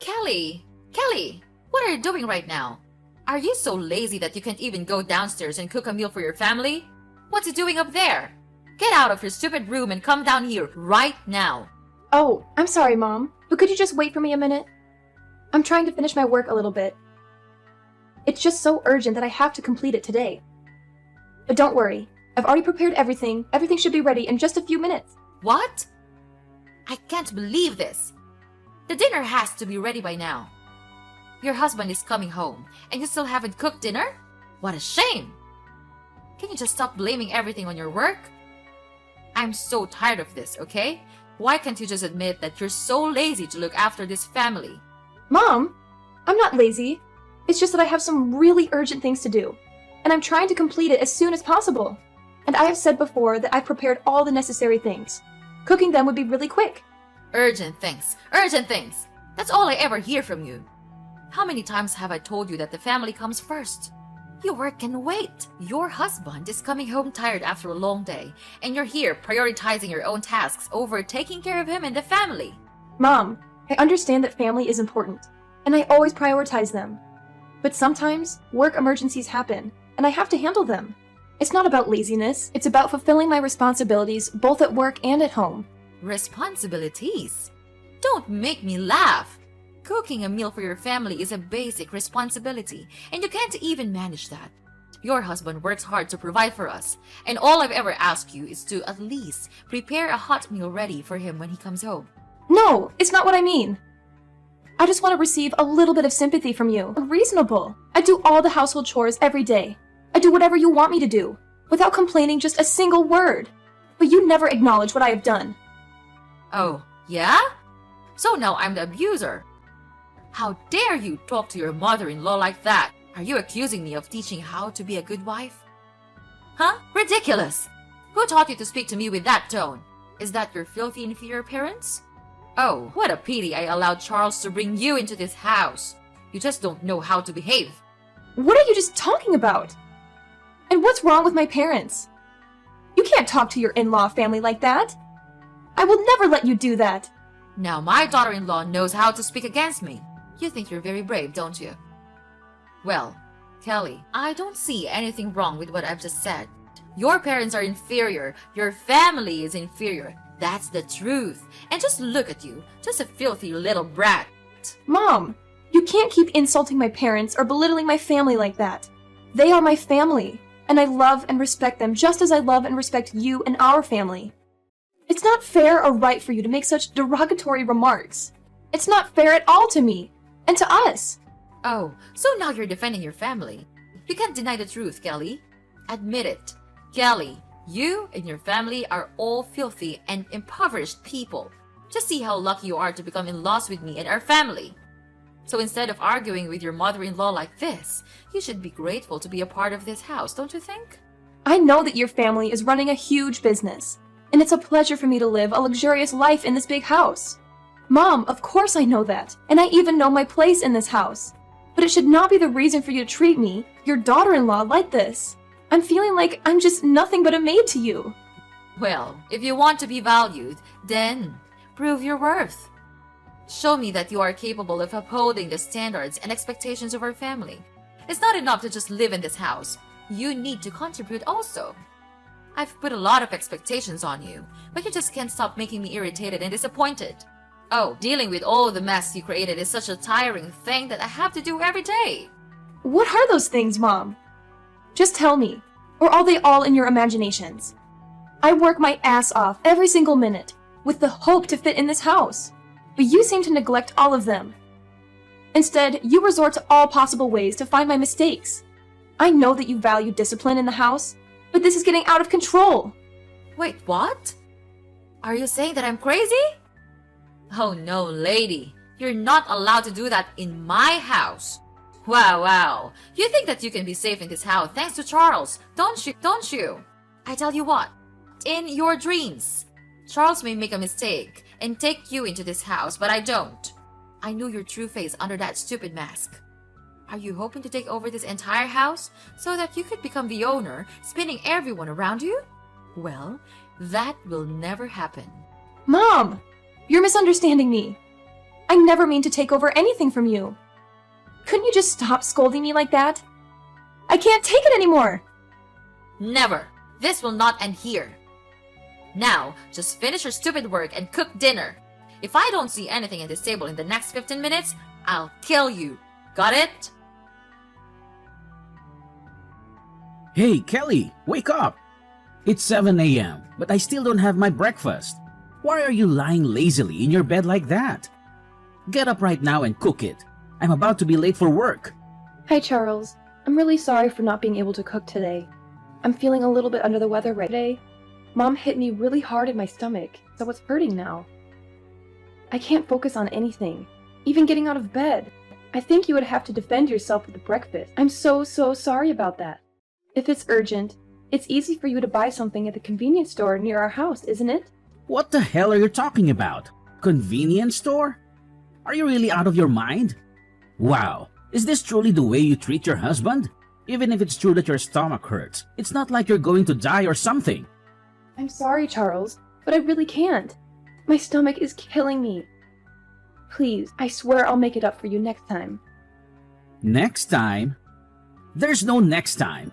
Kelly! Kelly! What are you doing right now? Are you so lazy that you can't even go downstairs and cook a meal for your family? What's you doing up there? Get out of your stupid room and come down here right now. Oh, I'm sorry, Mom, but could you just wait for me a minute? I'm trying to finish my work a little bit. It's just so urgent that I have to complete it today. But don't worry, I've already prepared everything. Everything should be ready in just a few minutes. What? I can't believe this. The dinner has to be ready by now. Your husband is coming home, and you still haven't cooked dinner? What a shame! Can you just stop blaming everything on your work? I'm so tired of this, okay? Why can't you just admit that you're so lazy to look after this family? Mom, I'm not lazy. It's just that I have some really urgent things to do, and I'm trying to complete it as soon as possible. And I have said before that I've prepared all the necessary things. Cooking them would be really quick. Urgent things. Urgent things. That's all I ever hear from you. How many times have I told you that the family comes first? Your work can wait. Your husband is coming home tired after a long day, and you're here prioritizing your own tasks over taking care of him and the family. Mom, I understand that family is important, and I always prioritize them. But sometimes, work emergencies happen, and I have to handle them. It's not about laziness, it's about fulfilling my responsibilities both at work and at home. Responsibilities? Don't make me laugh. Cooking a meal for your family is a basic responsibility, and you can't even manage that. Your husband works hard to provide for us, and all I've ever asked you is to at least prepare a hot meal ready for him when he comes home. No, it's not what I mean. I just want to receive a little bit of sympathy from you. Reasonable. I do all the household chores every day. I do whatever you want me to do, without complaining just a single word. But you never acknowledge what I have done. Oh, yeah? So now I'm the abuser. How dare you talk to your mother-in-law like that? Are you accusing me of teaching how to be a good wife? Huh? Ridiculous! Who taught you to speak to me with that tone? Is that your filthy inferior parents? Oh, what a pity I allowed Charles to bring you into this house. You just don't know how to behave. What are you just talking about? And what's wrong with my parents? You can't talk to your in-law family like that. I will never let you do that. Now my daughter-in-law knows how to speak against me. You think you're very brave, don't you? Well, Kelly, I don't see anything wrong with what I've just said. Your parents are inferior. Your family is inferior. That's the truth. And just look at you, just a filthy little brat. Mom, you can't keep insulting my parents or belittling my family like that. They are my family, and I love and respect them just as I love and respect you and our family. It's not fair or right for you to make such derogatory remarks. It's not fair at all to me, and to us. Oh, so now you're defending your family. You can't deny the truth, Kelly. Admit it. Kelly, you and your family are all filthy and impoverished people. Just see how lucky you are to become in-laws with me and our family. So instead of arguing with your mother-in-law like this, you should be grateful to be a part of this house, don't you think? I know that your family is running a huge business, and it's a pleasure for me to live a luxurious life in this big house. Mom, of course I know that, and I even know my place in this house. But it should not be the reason for you to treat me, your daughter-in-law, like this. I'm feeling like I'm just nothing but a maid to you. Well, if you want to be valued, then prove your worth. Show me that you are capable of upholding the standards and expectations of our family. It's not enough to just live in this house. You need to contribute also. I've put a lot of expectations on you, but you just can't stop making me irritated and disappointed. Oh, dealing with all the mess you created is such a tiring thing that I have to do every day. What are those things, Mom? Just tell me, or are they all in your imaginations? I work my ass off every single minute, with the hope to fit in this house, but you seem to neglect all of them. Instead, you resort to all possible ways to find my mistakes. I know that you value discipline in the house, but this is getting out of control. Wait, what? Are you saying that I'm crazy? Oh no, lady. You're not allowed to do that in my house. Wow. You think that you can be safe in this house thanks to Charles, don't you? I tell you what, in your dreams, Charles may make a mistake and take you into this house, but I don't. I knew your true face under that stupid mask. Are you hoping to take over this entire house so that you could become the owner, spinning everyone around you? Well, that will never happen. Mom, you're misunderstanding me. I never mean to take over anything from you. Couldn't you just stop scolding me like that? I can't take it anymore! Never. This will not end here. Now, just finish your stupid work and cook dinner. If I don't see anything in this table in the next 15 minutes, I'll kill you. Got it? Hey, Kelly, wake up! It's 7 a.m., but I still don't have my breakfast. Why are you lying lazily in your bed like that? Get up right now and cook it. I'm about to be late for work. Hi, Charles. I'm really sorry for not being able to cook today. I'm feeling a little bit under the weather right today. Mom hit me really hard in my stomach, so it's hurting now. I can't focus on anything, even getting out of bed. I think you would have to defend yourself with the breakfast. I'm so sorry about that. If it's urgent, it's easy for you to buy something at the convenience store near our house, isn't it? What the hell are you talking about? Convenience store? Are you really out of your mind? Wow, is this truly the way you treat your husband? Even if it's true that your stomach hurts, it's not like you're going to die or something. I'm sorry, Charles, but I really can't. My stomach is killing me. Please, I swear I'll make it up for you next time. Next time? There's no next time.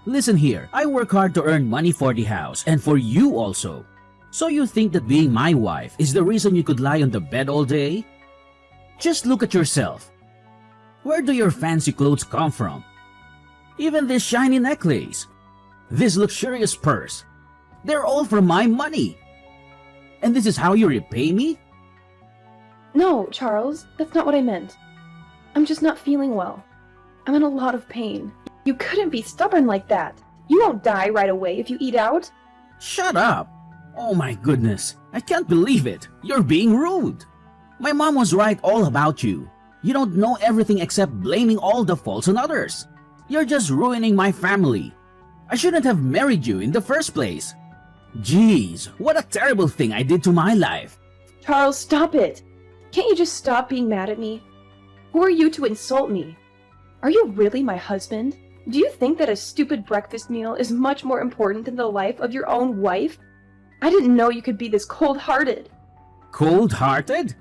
Listen here, I work hard to earn money for the house and for you also. So you think that being my wife is the reason you could lie on the bed all day? Just look at yourself. Where do your fancy clothes come from? Even this shiny necklace, this luxurious purse, they're all from my money. And this is how you repay me? No, Charles, that's not what I meant. I'm just not feeling well. I'm in a lot of pain. You couldn't be stubborn like that. You won't die right away if you eat out. Shut up! Oh my goodness, I can't believe it. You're being rude. My mom was right all about you. You don't know everything except blaming all the faults on others. You're just ruining my family. I shouldn't have married you in the first place. Jeez, what a terrible thing I did to my life. Charles, stop it. Can't you just stop being mad at me? Who are you to insult me? Are you really my husband? Do you think that a stupid breakfast meal is much more important than the life of your own wife? I didn't know you could be this cold-hearted. Cold-hearted?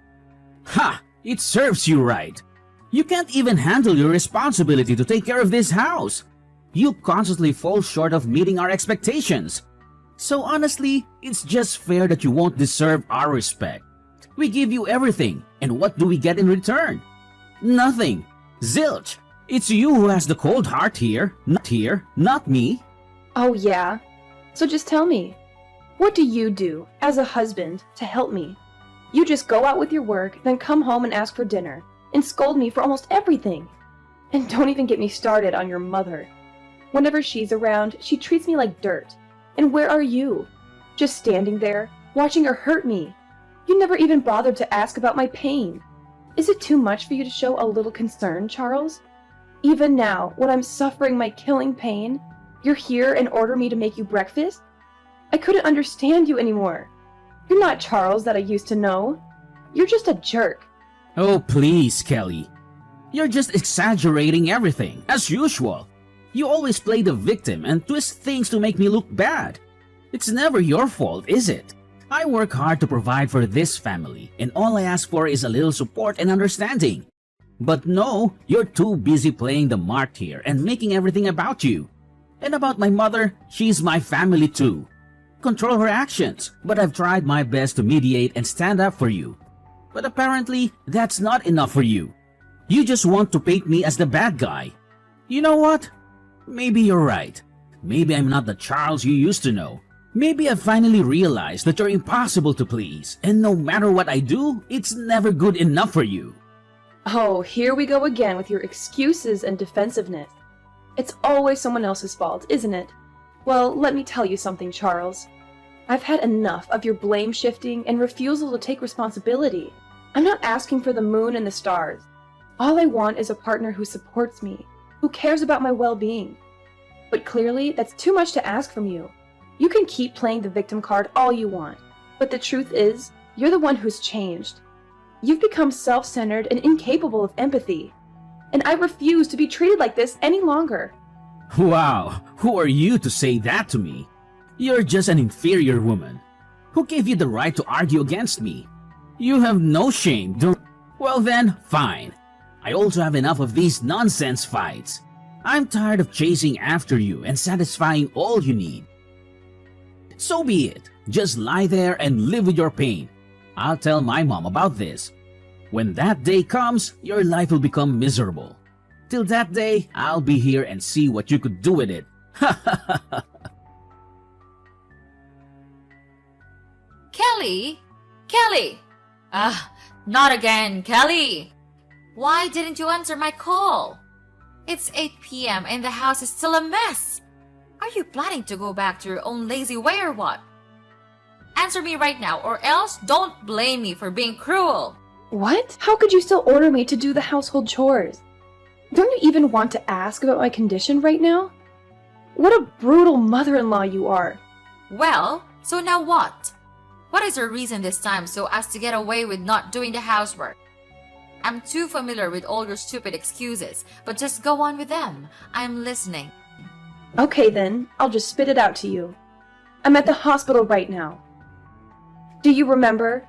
Ha! It serves you right. You can't even handle your responsibility to take care of this house. You constantly fall short of meeting our expectations. So honestly, it's just fair that you won't deserve our respect. We give you everything, and what do we get in return? Nothing. Zilch. It's you who has the cold heart here, not me. Oh yeah? So just tell me, what do you do as a husband to help me? You just go out with your work, then come home and ask for dinner, and scold me for almost everything. And don't even get me started on your mother. Whenever she's around, she treats me like dirt. And where are you? Just standing there, watching her hurt me. You never even bothered to ask about my pain. Is it too much for you to show a little concern, Charles? Even now, when I'm suffering my killing pain, you're here and order me to make you breakfast? I couldn't understand you anymore. You're not Charles that I used to know. You're just a jerk. Oh please, Kelly. You're just exaggerating everything, as usual. You always play the victim and twist things to make me look bad. It's never your fault, is it? I work hard to provide for this family, and all I ask for is a little support and understanding. But no, you're too busy playing the mark here and making everything about you. And about my mother, she's my family too. Control her actions, but I've tried my best to mediate and stand up for you. But apparently, that's not enough for you. You just want to paint me as the bad guy. You know what? Maybe you're right. Maybe I'm not the Charles you used to know. Maybe I've finally realized that you're impossible to please, and no matter what I do, it's never good enough for you. Oh, here we go again with your excuses and defensiveness. It's always someone else's fault, isn't it? Well, let me tell you something, Charles. I've had enough of your blame shifting and refusal to take responsibility. I'm not asking for the moon and the stars. All I want is a partner who supports me, who cares about my well-being. But clearly, that's too much to ask from you. You can keep playing the victim card all you want, but the truth is, you're the one who's changed. You've become self-centered and incapable of empathy. And I refuse to be treated like this any longer. Wow, who are you to say that to me? You're just an inferior woman. Who gave you the right to argue against me? You have no shame, don't... Well then, fine. I also have enough of these nonsense fights. I'm tired of chasing after you and satisfying all you need. So be it. Just lie there and live with your pain. I'll tell my mom about this. When that day comes, your life will become miserable. Till that day, I'll be here and see what you could do with it. Kelly? Kelly! Not again, Kelly! Why didn't you answer my call? It's 8 p.m. and the house is still a mess. Are you planning to go back to your own lazy way or what? Answer me right now, or else don't blame me for being cruel. What? How could you still order me to do the household chores? Don't you even want to ask about my condition right now? What a brutal mother-in-law you are. Well, so now what? What is your reason this time so as to get away with not doing the housework? I'm too familiar with all your stupid excuses, but just go on with them. I'm listening. Okay then, I'll just spit it out to you. I'm at the hospital right now. Do you remember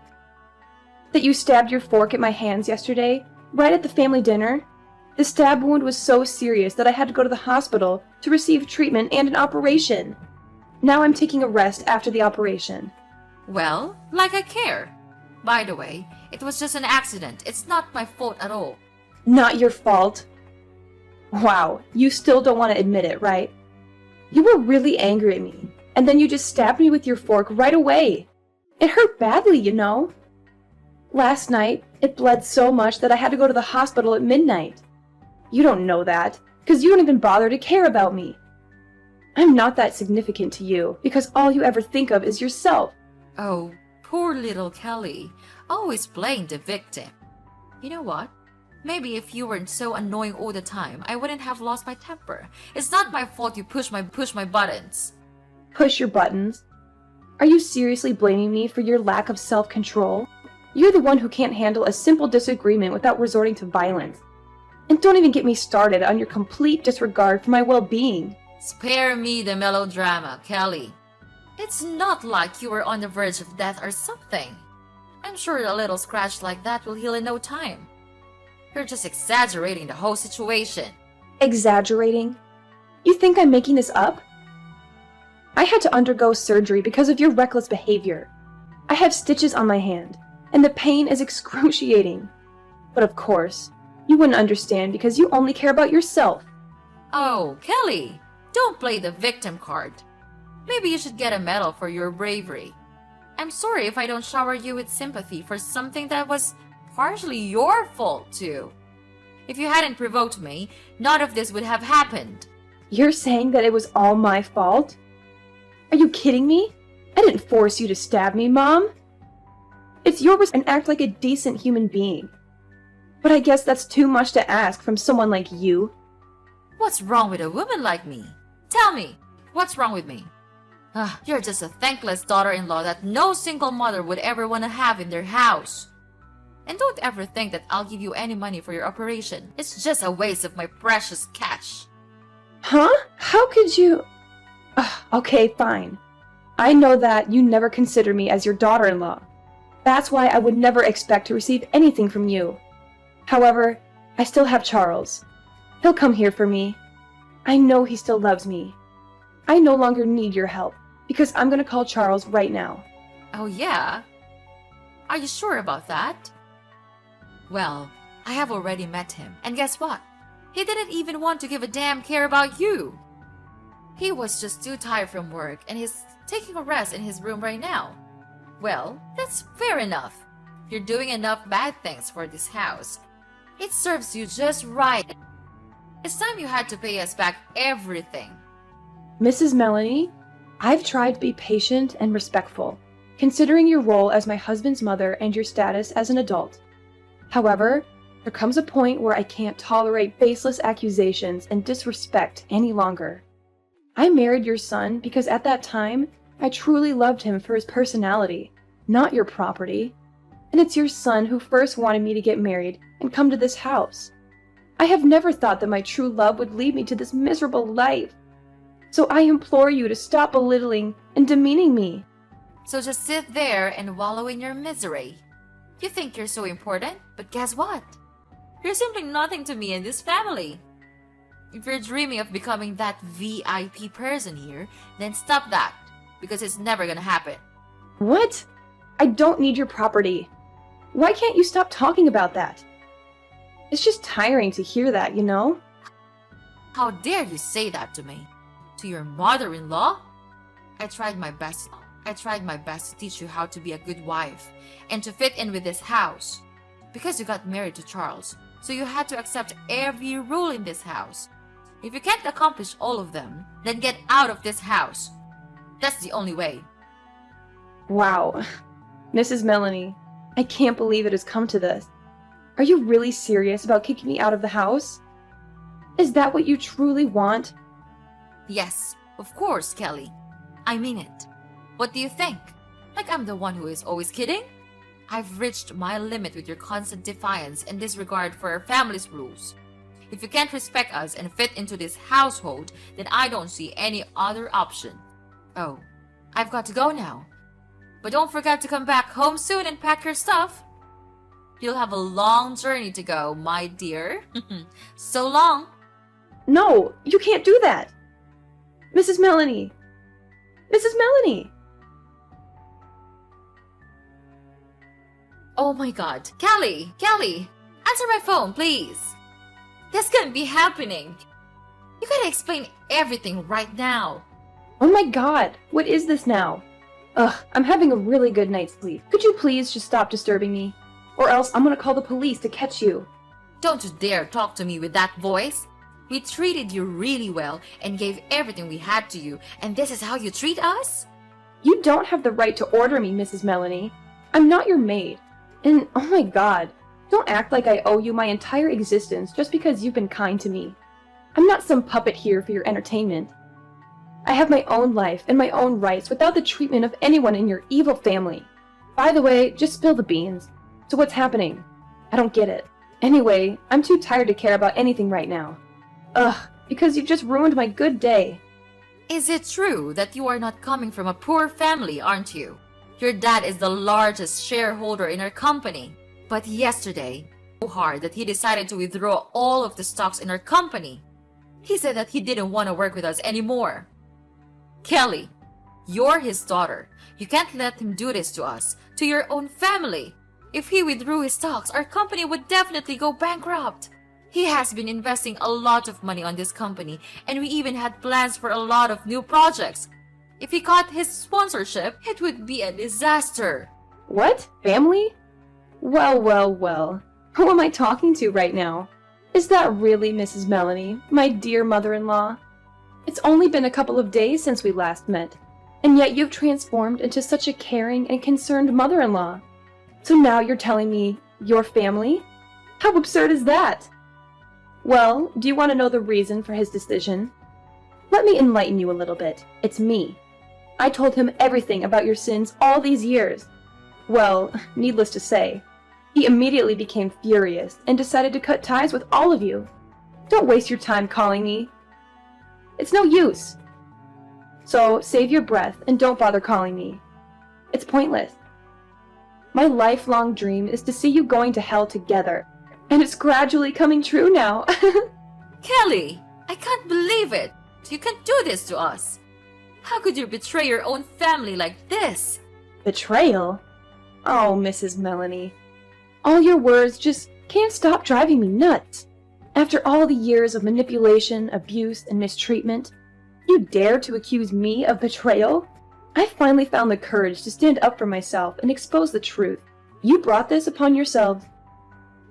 that you stabbed your fork at my hands yesterday, right at the family dinner? The stab wound was so serious that I had to go to the hospital to receive treatment and an operation. Now I'm taking a rest after the operation. Well, like I care. By the way, it was just an accident. It's not my fault at all. Not your fault. Wow, you still don't want to admit it, right? You were really angry at me, and then you just stabbed me with your fork right away. It hurt badly, you know. Last night, it bled so much that I had to go to the hospital at midnight. You don't know that, because you don't even bother to care about me. I'm not that significant to you, because all you ever think of is yourself. Oh, poor little Kelly. Always playing the victim. You know what? Maybe if you weren't so annoying all the time, I wouldn't have lost my temper. It's not my fault you push my buttons. Push your buttons? Are you seriously blaming me for your lack of self-control? You're the one who can't handle a simple disagreement without resorting to violence. And don't even get me started on your complete disregard for my well-being. Spare me the melodrama, Kelly. It's not like you were on the verge of death or something. I'm sure a little scratch like that will heal in no time. You're just exaggerating the whole situation. Exaggerating? You think I'm making this up? I had to undergo surgery because of your reckless behavior. I have stitches on my hand, and the pain is excruciating. But of course, you wouldn't understand because you only care about yourself. Oh, Kelly, don't play the victim card. Maybe you should get a medal for your bravery. I'm sorry if I don't shower you with sympathy for something that was partially your fault too. If you hadn't provoked me, none of this would have happened. You're saying that it was all my fault? Are you kidding me? I didn't force you to stab me, Mom. It's your risk and act like a decent human being. But I guess that's too much to ask from someone like you. What's wrong with a woman like me? Tell me, what's wrong with me? You're just a thankless daughter-in-law that no single mother would ever want to have in their house. And don't ever think that I'll give you any money for your operation. It's just a waste of my precious cash. Huh? How could you... Okay, fine. I know that you never consider me as your daughter-in-law. That's why I would never expect to receive anything from you. However, I still have Charles. He'll come here for me. I know he still loves me. I no longer need your help, because I'm gonna call Charles right now. Oh yeah? Are you sure about that? Well, I have already met him, and guess what? He didn't even want to give a damn care about you. He was just too tired from work, and he's taking a rest in his room right now. Well, that's fair enough. You're doing enough bad things for this house. It serves you just right. It's time you had to pay us back everything. Mrs. Melanie, I've tried to be patient and respectful, considering your role as my husband's mother and your status as an adult. However, there comes a point where I can't tolerate baseless accusations and disrespect any longer. I married your son because at that time, I truly loved him for his personality, not your property. And it's your son who first wanted me to get married and come to this house. I have never thought that my true love would lead me to this miserable life. So I implore you to stop belittling and demeaning me. So just sit there and wallow in your misery. You think you're so important, but guess what? You're simply nothing to me and this family. If you're dreaming of becoming that VIP person here, then stop that, because it's never gonna happen. What? I don't need your property. Why can't you stop talking about that? It's just tiring to hear that, you know? How dare you say that to me? To your mother-in-law? I tried my best to teach you how to be a good wife and to fit in with this house. Because you got married to Charles, so you had to accept every rule in this house. If you can't accomplish all of them, then get out of this house. That's the only way. Wow. Mrs. Melanie, I can't believe it has come to this. Are you really serious about kicking me out of the house? Is that what you truly want? Yes, of course, Kelly. I mean it. What do you think? Like I'm the one who is always kidding? I've reached my limit with your constant defiance and disregard for our family's rules. If you can't respect us and fit into this household, then I don't see any other option. Oh, I've got to go now. But don't forget to come back home soon and pack your stuff. You'll have a long journey to go, my dear. So long. No, you can't do that. Mrs. Melanie. Mrs. Melanie. Oh my god. Kelly! Answer my phone, please! This can't be happening. You gotta explain everything right now. Oh my god, what is this now? Ugh, I'm having a really good night's sleep. Could you please just stop disturbing me? Or else I'm gonna call the police to catch you. Don't you dare talk to me with that voice. We treated you really well and gave everything we had to you, and this is how you treat us? You don't have the right to order me, Mrs. Melanie. I'm not your maid. And oh my god, don't act like I owe you my entire existence just because you've been kind to me. I'm not some puppet here for your entertainment. I have my own life and my own rights without the treatment of anyone in your evil family. By the way, just spill the beans. So what's happening? I don't get it. Anyway, I'm too tired to care about anything right now. Ugh, because you've just ruined my good day. Is it true that you are not coming from a poor family, aren't you? Your dad is the largest shareholder in our company. But yesterday, so hard that he decided to withdraw all of the stocks in our company. He said that he didn't want to work with us anymore. Kelly, you're his daughter. You can't let him do this to us, to your own family. If he withdrew his stocks, our company would definitely go bankrupt. He has been investing a lot of money on this company, and we even had plans for a lot of new projects. If he got his sponsorship, it would be a disaster. What? Family? Well. Who am I talking to right now? Is that really Mrs. Melanie, my dear mother-in-law? It's only been a couple of days since we last met, and yet you've transformed into such a caring and concerned mother-in-law. So now you're telling me your family? How absurd is that? Well, do you want to know the reason for his decision? Let me enlighten you a little bit. It's me. I told him everything about your sins all these years. Well, needless to say, he immediately became furious and decided to cut ties with all of you. Don't waste your time calling me. It's no use. So save your breath and don't bother calling me. It's pointless. My lifelong dream is to see you going to hell together, and it's gradually coming true now. Kelly, I can't believe it. You can't do this to us. How could you betray your own family like this? Betrayal? Oh, Mrs. Melanie. All your words just can't stop driving me nuts. After all the years of manipulation, abuse, and mistreatment, you dare to accuse me of betrayal? I finally found the courage to stand up for myself and expose the truth. You brought this upon yourselves.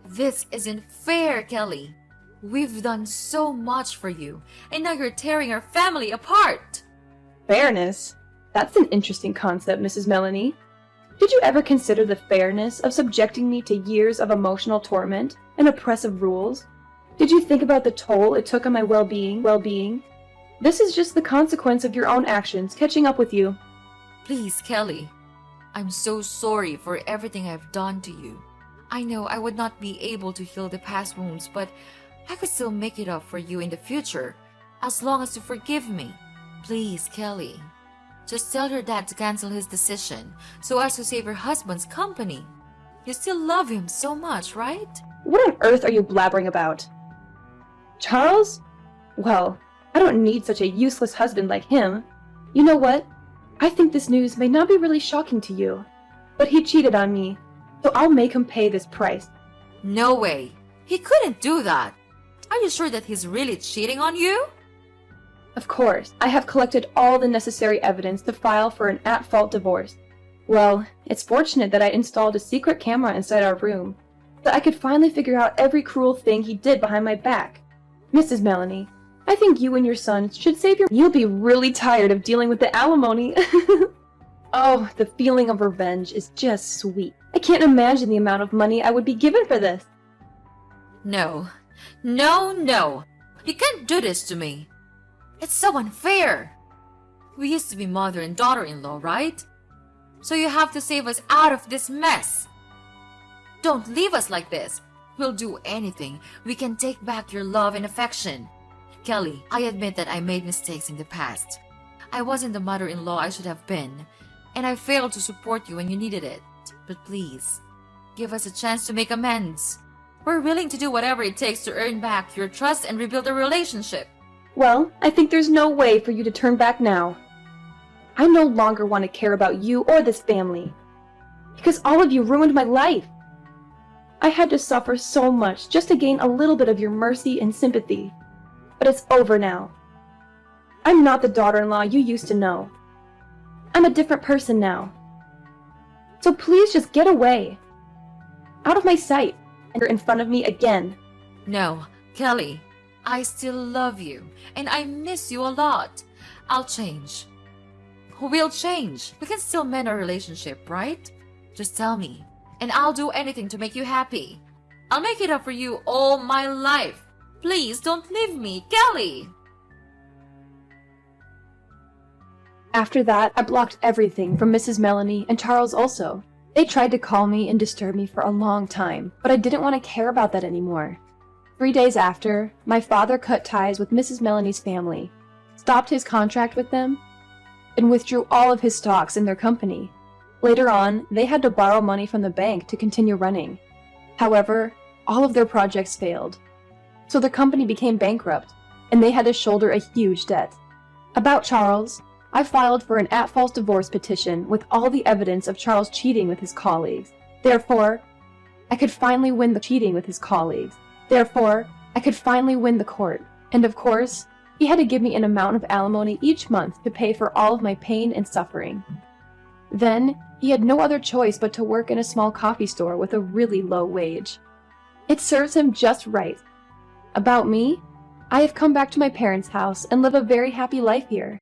This isn't fair, Kelly. We've done so much for you, and now you're tearing our family apart. Fairness? That's an interesting concept, Mrs. Melanie. Did you ever consider the fairness of subjecting me to years of emotional torment and oppressive rules? Did you think about the toll it took on my well-being? This is just the consequence of your own actions catching up with you. Please, Kelly. I'm so sorry for everything I've done to you. I know I would not be able to heal the past wounds, but I could still make it up for you in the future, as long as you forgive me. Please, Kelly. Just tell your dad to cancel his decision, so as to save your husband's company. You still love him so much, right? What on earth are you blabbering about? Charles? Well, I don't need such a useless husband like him. You know what? I think this news may not be really shocking to you, but he cheated on me, so I'll make him pay this price. No way. He couldn't do that. Are you sure that he's really cheating on you? Of course, I have collected all the necessary evidence to file for an at-fault divorce. Well, it's fortunate that I installed a secret camera inside our room, so I could finally figure out every cruel thing he did behind my back. Mrs. Melanie, I think you and your son should save your— You'll be really tired of dealing with the alimony. Oh, the feeling of revenge is just sweet. I can't imagine the amount of money I would be given for this. No. No, no. You can't do this to me. It's so unfair. We used to be mother and daughter-in-law, right? So you have to save us out of this mess. Don't leave us like this. We'll do anything. We can take back your love and affection. Kelly, I admit that I made mistakes in the past. I wasn't the mother-in-law I should have been, and I failed to support you when you needed it. But please, give us a chance to make amends. We're willing to do whatever it takes to earn back your trust and rebuild a relationship. Well, I think there's no way for you to turn back now. I no longer want to care about you or this family, because all of you ruined my life. I had to suffer so much just to gain a little bit of your mercy and sympathy. But it's over now. I'm not the daughter-in-law you used to know. I'm a different person now. So please just get away. Out of my sight, and you're in front of me again. No, Kelly, I still love you, and I miss you a lot. I'll change. We'll change. We can still mend our relationship, right? Just tell me, and I'll do anything to make you happy. I'll make it up for you all my life. Please don't leave me, Kelly! After that, I blocked everything from Mrs. Melanie and Charles also. They tried to call me and disturb me for a long time, but I didn't want to care about that anymore. 3 days after, my father cut ties with Mrs. Melanie's family, stopped his contract with them, and withdrew all of his stocks in their company. Later on, they had to borrow money from the bank to continue running. However, all of their projects failed, so the company became bankrupt, and they had to shoulder a huge debt. About Charles, I filed for an at-fault divorce petition with all the evidence of Charles cheating with his colleagues. Therefore, I could finally win the cheating with his colleagues. Therefore, I could finally win the court. And of course, he had to give me an amount of alimony each month to pay for all of my pain and suffering. Then, he had no other choice but to work in a small coffee store with a really low wage. It serves him just right. About me, I have come back to my parents' house and live a very happy life here.